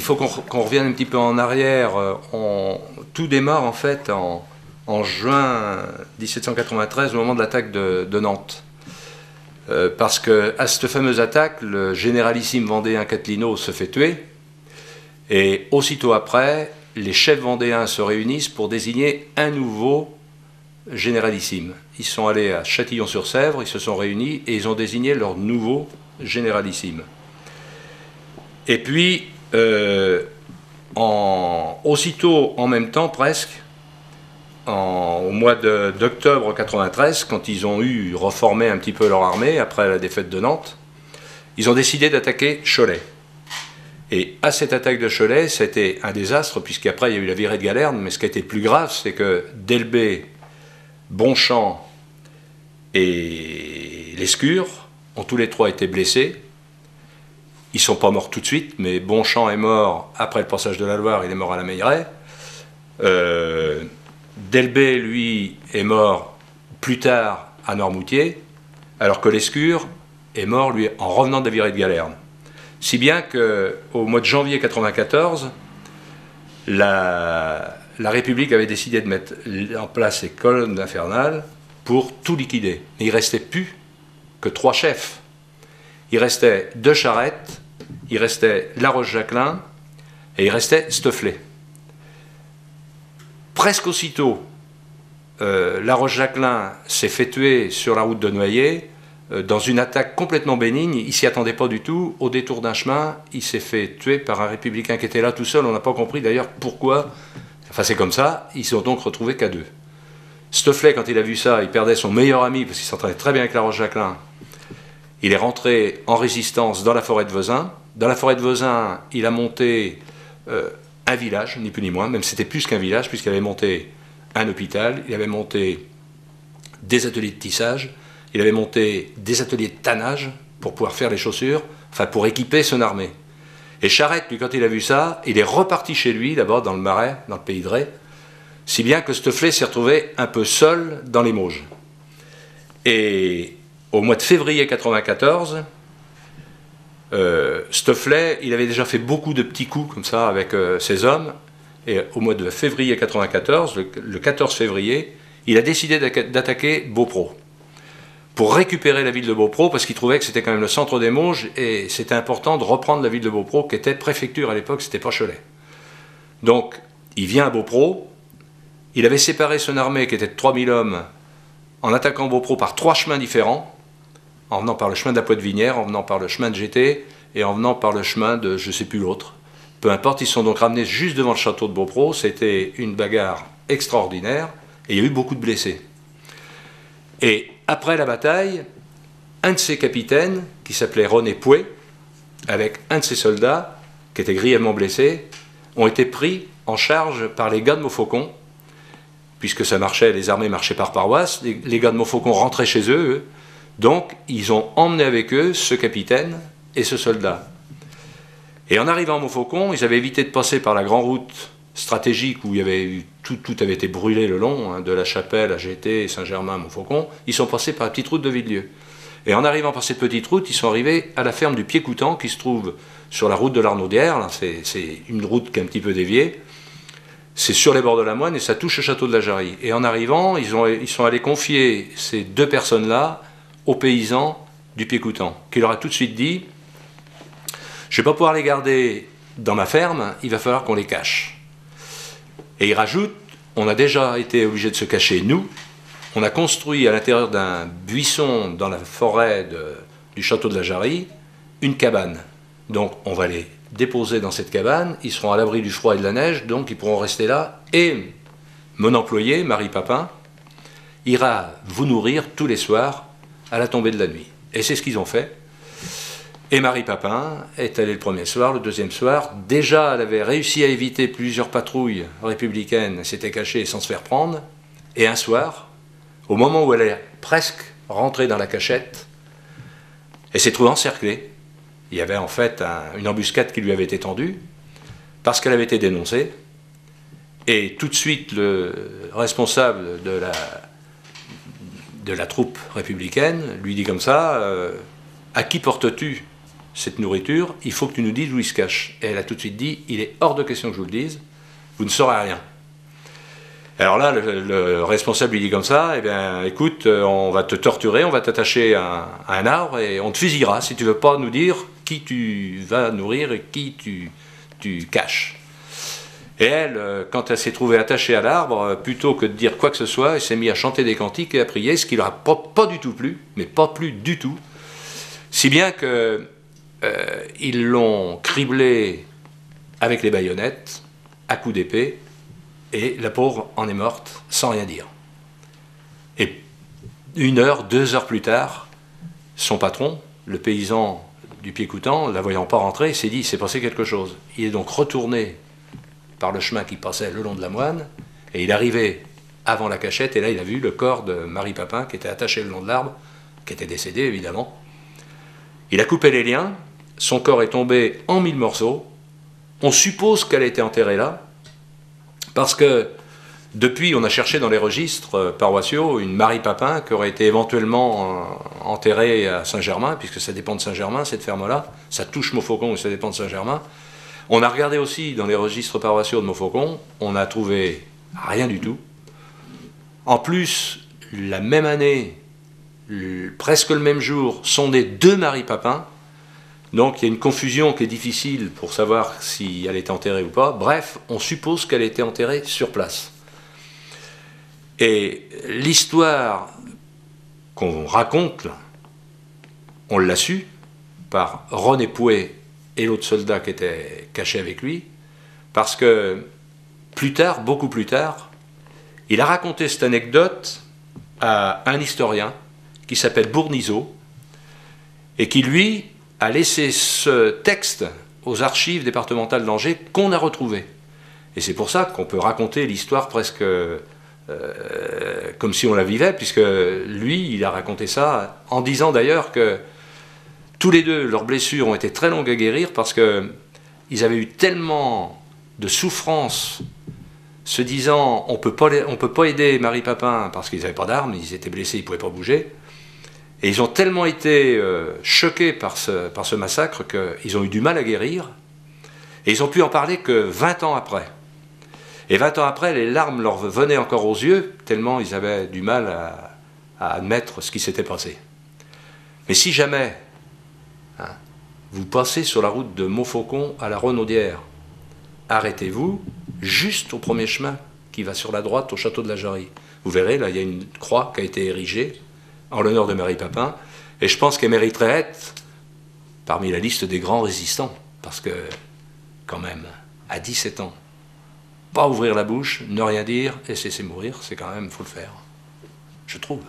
il faut qu'on revienne un petit peu en arrière. Tout démarre en fait en juin 1793, au moment de l'attaque de Nantes. Parce qu'à cette fameuse attaque, le généralissime vendéen Catilino se fait tuer. Et aussitôt après, les chefs vendéens se réunissent pour désigner un nouveau généralissime. Ils sont allés à Châtillon-sur-Sèvre, ils se sont réunis et ils ont désigné leur nouveau généralissime. Et puis, aussitôt, en même temps presque, au mois d'octobre 93, quand ils ont reformé un petit peu leur armée après la défaite de Nantes, ils ont décidé d'attaquer Cholet. Et à cette attaque de Cholet, c'était un désastre, puisqu'après il y a eu la virée de Galerne, mais ce qui a été plus grave, c'est que Delbé, Bonchamp et Lescure ont tous les trois été blessés. Ils ne sont pas morts tout de suite, mais Bonchamp est mort après le passage de la Loire, il est mort à la Meilleraie. Delbé, lui, est mort plus tard à Noirmoutier, alors que Lescure est mort, lui, en revenant de la virée de Galerne. Si bien qu'au mois de janvier 1994, la République avait décidé de mettre en place les colonnes infernales pour tout liquider. Mais il ne restait plus que 3 chefs. Il restait De Charette, il restait La Roche-Jacquelin et il restait Stofflet. Presque aussitôt, La Roche-Jacquelin s'est fait tuer sur la route de Noyers dans une attaque complètement bénigne. Il ne s'y attendait pas du tout. Au détour d'un chemin, il s'est fait tuer par un républicain qui était là tout seul. On n'a pas compris d'ailleurs pourquoi. Enfin, c'est comme ça. Ils se sont donc retrouvés qu'à 2. Stofflet, quand il a vu ça, il perdait son meilleur ami parce qu'il s'entendait très bien avec La Roche-Jacquelin. Il est rentré en résistance dans la forêt de Vezin. Dans la forêt de Vezin, il a monté un village, ni plus ni moins, même c'était plus qu'un village, puisqu'il avait monté un hôpital, il avait monté des ateliers de tissage, il avait monté des ateliers de tannage pour pouvoir faire les chaussures, enfin pour équiper son armée. Et Charette, lui, quand il a vu ça, il est reparti chez lui, d'abord dans le Marais, dans le pays de Ré, si bien que Stofflet s'est retrouvé un peu seul dans les Mauges. Et au mois de février 1994, Stofflet, il avait déjà fait beaucoup de petits coups comme ça avec ses hommes, et au mois de février 1994, le 14 février, il a décidé d'attaquer Beaupro pour récupérer la ville de Beaupro, parce qu'il trouvait que c'était quand même le centre des Mauges, et c'était important de reprendre la ville de Beaupro, qui était préfecture à l'époque, c'était pas Cholet. Donc, il vient à Beaupro, il avait séparé son armée, qui était de 3000 hommes, en attaquant Beaupro par 3 chemins différents, en venant par le chemin de la Poitevinière, en venant par le chemin de Gété, et en venant par le chemin de je ne sais plus l'autre. Peu importe, ils se sont donc ramenés juste devant le château de Beaupro. C'était une bagarre extraordinaire, et il y a eu beaucoup de blessés. Et après la bataille, un de ses capitaines, qui s'appelait René Pouet, avec un de ses soldats, qui était grièvement blessé, ont été pris en charge par les gars de Montfaucon, puisque ça marchait, les armées marchaient par paroisse, les gars de Montfaucon rentraient chez eux, donc ils ont emmené avec eux ce capitaine et ce soldat. Et en arrivant à Montfaucon, ils avaient évité de passer par la grande route stratégique où il y avait eu, tout avait été brûlé le long, hein, de la Chapelle à Gété, Saint-Germain, Montfaucon. Ils sont passés par la petite route de Villedieu. Et en arrivant par cette petite route, ils sont arrivés à la ferme du Pied-Coutant qui se trouve sur la route de l'Arnaudière. C'est une route qui est un petit peu déviée. C'est sur les bords de la Moine et ça touche le château de la Jarrie. Et en arrivant, ils sont allés confier ces 2 personnes-là aux paysans du Pied-Coutant, qui leur a tout de suite dit « Je ne vais pas pouvoir les garder dans ma ferme, il va falloir qu'on les cache. » Et il rajoute « On a déjà été obligé de se cacher, nous. On a construit à l'intérieur d'un buisson dans la forêt du château de la Jarrie une cabane. Donc on va les déposer dans cette cabane, ils seront à l'abri du froid et de la neige, donc ils pourront rester là. Et mon employé, Marie Papin, ira vous nourrir tous les soirs à la tombée de la nuit. » Et c'est ce qu'ils ont fait. Et Marie Papin est allée le premier soir, le deuxième soir. Déjà, elle avait réussi à éviter plusieurs patrouilles républicaines, elle s'était cachée sans se faire prendre. Et un soir, au moment où elle est presque rentrée dans la cachette, elle s'est trouvée encerclée. Il y avait en fait une embuscade qui lui avait été tendue, parce qu'elle avait été dénoncée. Et tout de suite, le responsable de la troupe républicaine lui dit comme ça « À qui portes-tu cette nourriture, il faut que tu nous dises où il se cache. Et elle a tout de suite dit, il est hors de question que je vous le dise, vous ne saurez rien. Alors là, le responsable lui dit comme ça, eh bien, écoute, on va te torturer, on va t'attacher à un arbre et on te fusillera si tu ne veux pas nous dire qui tu vas nourrir et qui tu caches. Et elle, quand elle s'est trouvée attachée à l'arbre, plutôt que de dire quoi que ce soit, elle s'est mise à chanter des cantiques et à prier, ce qui ne leur a pas du tout plu, mais pas plu du tout. Si bien que ils l'ont criblée avec les baïonnettes, à coups d'épée, et la pauvre en est morte sans rien dire. Et 1 heure, 2 heures plus tard, son patron, le paysan du Piécoutant, la voyant pas rentrer, s'est dit, il s'est passé quelque chose. Il est donc retourné par le chemin qui passait le long de la moine, et il arrivait avant la cachette, et là il a vu le corps de Marie Papin qui était attaché le long de l'arbre, qui était décédé évidemment. Il a coupé les liens, son corps est tombé en 1000 morceaux, on suppose qu'elle a été enterrée là, parce que depuis on a cherché dans les registres paroissiaux une Marie Papin qui aurait été éventuellement enterrée à Saint-Germain, puisque ça dépend de Saint-Germain cette ferme-là, ça touche Montfaucon et ça dépend de Saint-Germain. On a regardé aussi dans les registres paroissiaux de Montfaucon, on n'a trouvé rien du tout. En plus, la même année, presque le même jour, sont nés 2 Marie Papin. Donc il y a une confusion qui est difficile pour savoir si elle est enterrée ou pas. Bref, on suppose qu'elle était enterrée sur place. Et l'histoire qu'on raconte, on l'a su par René Pouet et l'autre soldat qui était caché avec lui, parce que plus tard, beaucoup plus tard, il a raconté cette anecdote à un historien qui s'appelle Bournizeau, et qui lui a laissé ce texte aux archives départementales d'Angers qu'on a retrouvé. Et c'est pour ça qu'on peut raconter l'histoire presque comme si on la vivait, puisque lui, il a raconté ça en disant d'ailleurs que tous les deux, leurs blessures ont été très longues à guérir parce qu'ils avaient eu tellement de souffrances se disant on peut pas aider Marie Papin parce qu'ils n'avaient pas d'armes, ils étaient blessés, ils ne pouvaient pas bouger. Et ils ont tellement été choqués par ce massacre qu'ils ont eu du mal à guérir. Et ils ont pu en parler que 20 ans après. Et 20 ans après, les larmes leur venaient encore aux yeux, tellement ils avaient du mal à admettre ce qui s'était passé. Mais si jamais vous passez sur la route de Montfaucon à la Renaudière, arrêtez-vous juste au premier chemin qui va sur la droite au château de la Jarrie. Vous verrez, là, il y a une croix qui a été érigée en l'honneur de Marie Papin, et je pense qu'elle mériterait être parmi la liste des grands résistants, parce que, quand même, à 17 ans, pas ouvrir la bouche, ne rien dire et cesser mourir, c'est quand même, faut le faire, je trouve.